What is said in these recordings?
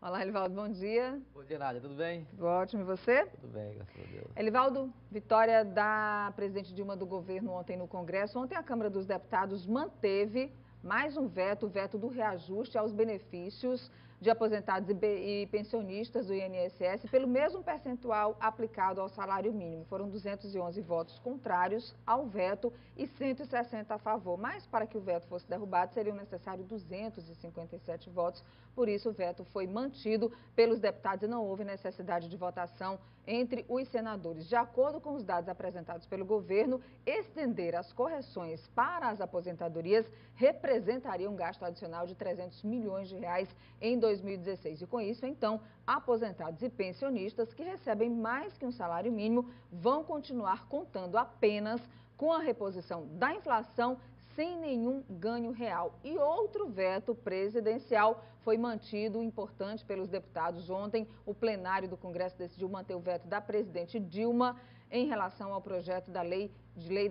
Olá, Elivaldo, bom dia. Bom dia, Nádia, tudo bem? Tudo ótimo, e você? Tudo bem, graças a Deus. Elivaldo, vitória da presidente Dilma do governo ontem no Congresso. Ontem a Câmara dos Deputados manteve mais um veto, o veto do reajuste aos benefícios de aposentados e pensionistas do INSS pelo mesmo percentual aplicado ao salário mínimo. Foram 211 votos contrários ao veto e 160 a favor. Mas para que o veto fosse derrubado seriam necessários 257 votos. Por isso o veto foi mantido pelos deputados e não houve necessidade de votação entre os senadores. De acordo com os dados apresentados pelo governo, estender as correções para as aposentadorias representaria um gasto adicional de 300 milhões de reais em 2016. E com isso, então, aposentados e pensionistas que recebem mais que um salário mínimo vão continuar contando apenas com a reposição da inflação sem nenhum ganho real. E outro veto presidencial foi mantido, importante pelos deputados. Ontem, o plenário do Congresso decidiu manter o veto da presidente Dilma em relação ao projeto da lei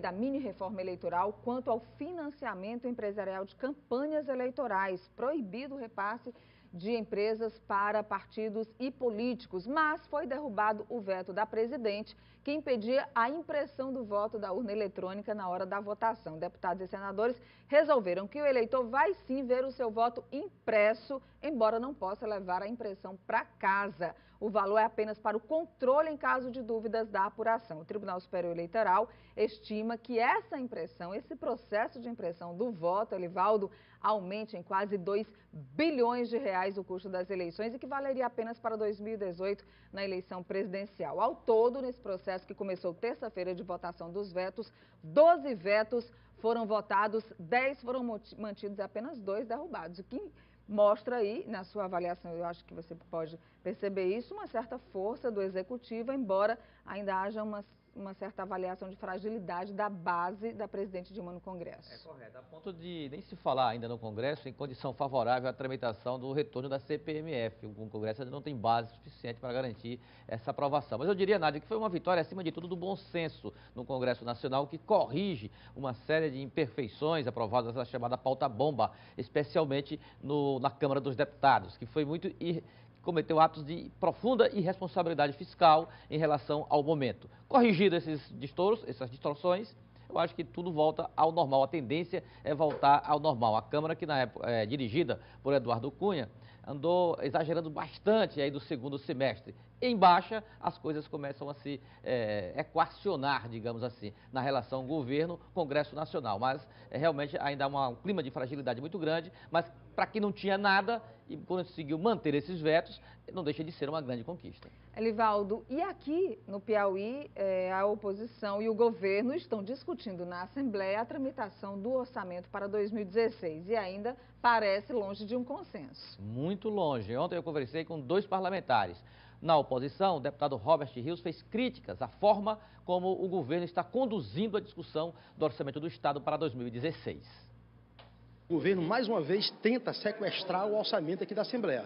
da mini-reforma eleitoral quanto ao financiamento empresarial de campanhas eleitorais, proibido o repasse de empresas para partidos e políticos, mas foi derrubado o veto da presidente, que impedia a impressão do voto da urna eletrônica na hora da votação. Deputados e senadores resolveram que o eleitor vai sim ver o seu voto impresso, embora não possa levar a impressão para casa. O valor é apenas para o controle em caso de dúvidas da apuração. O Tribunal Superior Eleitoral estima que essa impressão, esse processo de impressão do voto, Elivaldo, aumente em quase 2 bilhões de reais o custo das eleições e que valeria apenas para 2018 na eleição presidencial. Ao todo, nesse processo que começou terça-feira de votação dos vetos, 12 vetos foram votados, 10 foram mantidos e apenas 2 derrubados, o que mostra aí, na sua avaliação, eu acho que você pode perceber isso, uma certa força do Executivo, embora ainda haja uma certa avaliação de fragilidade da base da presidente Dilma no Congresso. É correto, a ponto de nem se falar ainda no Congresso em condição favorável à tramitação do retorno da CPMF. O Congresso ainda não tem base suficiente para garantir essa aprovação. Mas eu diria, Nádia, que foi uma vitória, acima de tudo, do bom senso no Congresso Nacional, que corrige uma série de imperfeições aprovadas na chamada pauta-bomba, especialmente na Câmara dos Deputados, que foi muito cometeu atos de profunda irresponsabilidade fiscal em relação ao momento. Corrigido esses distouros, essas distorções, eu acho que tudo volta ao normal. A tendência é voltar ao normal. A Câmara, que na época é dirigida por Eduardo Cunha, andou exagerando bastante aí do segundo semestre. Em baixa, as coisas começam a se equacionar, digamos assim, na relação governo-Congresso Nacional. Mas realmente ainda há um clima de fragilidade muito grande, mas para quem não tinha nada e conseguiu manter esses vetos, não deixa de ser uma grande conquista. Elivaldo, e aqui no Piauí, a oposição e o governo estão discutindo na Assembleia a tramitação do orçamento para 2016 e ainda parece longe de um consenso. Muito longe. Ontem eu conversei com 2 parlamentares. Na oposição, o deputado Robert Rios fez críticas à forma como o governo está conduzindo a discussão do orçamento do Estado para 2016. O governo, mais uma vez, tenta sequestrar o orçamento aqui da Assembleia.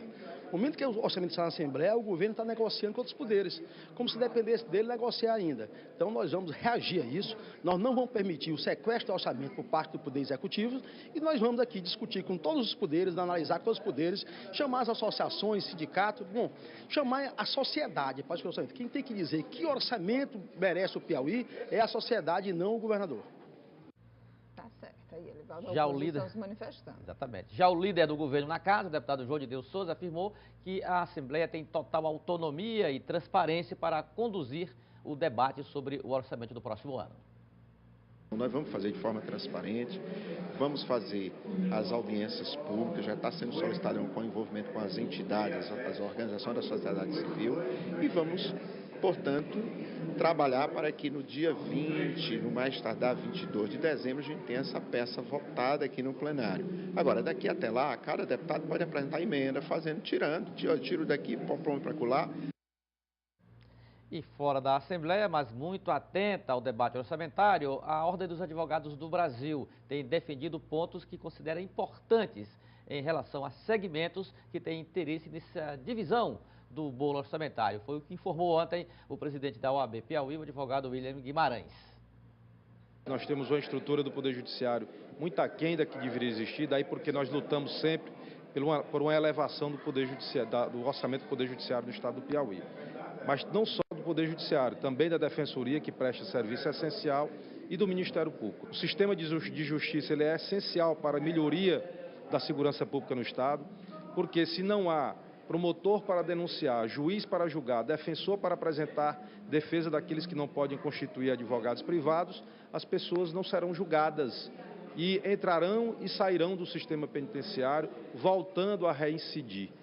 No momento que o orçamento está na Assembleia, o governo está negociando com outros poderes, como se dependesse dele negociar ainda. Então, nós vamos reagir a isso, nós não vamos permitir o sequestro do orçamento por parte do Poder Executivo e nós vamos aqui discutir com todos os poderes, analisar com todos os poderes, chamar as associações, sindicatos, chamar a sociedade para o orçamento. Quem tem que dizer que orçamento merece o Piauí é a sociedade e não o governador. Tá certo, aí ele vai Já o líder se manifestando. Exatamente. Já o líder do governo na casa, o deputado João de Deus Souza, afirmou que a Assembleia tem total autonomia e transparência para conduzir o debate sobre o orçamento do próximo ano. Nós vamos fazer de forma transparente, vamos fazer as audiências públicas, já está sendo solicitado com envolvimento com as entidades, as organizações da sociedade civil e vamos, portanto, trabalhar para que no dia 20, no mais tardar 22 de dezembro, a gente tenha essa peça votada aqui no plenário. Agora, daqui até lá, cada deputado pode apresentar emenda, tirando, tiro daqui, põe para colar. E fora da Assembleia, mas muito atenta ao debate orçamentário, a Ordem dos Advogados do Brasil tem defendido pontos que considera importantes em relação a segmentos que têm interesse nessa divisão do bolo orçamentário. Foi o que informou ontem o presidente da OAB Piauí, o advogado William Guimarães. Nós temos uma estrutura do Poder Judiciário muito aquém da que deveria existir, daí porque nós lutamos sempre por uma elevação do Poder Judiciário, do orçamento do Poder Judiciário do Estado do Piauí. Mas não só do Poder Judiciário, também da Defensoria, que presta serviço essencial, e do Ministério Público. O sistema de justiça ele é essencial para a melhoria da segurança pública no Estado, porque se não há promotor para denunciar, juiz para julgar, defensor para apresentar defesa daqueles que não podem constituir advogados privados, as pessoas não serão julgadas e entrarão e sairão do sistema penitenciário, voltando a reincidir.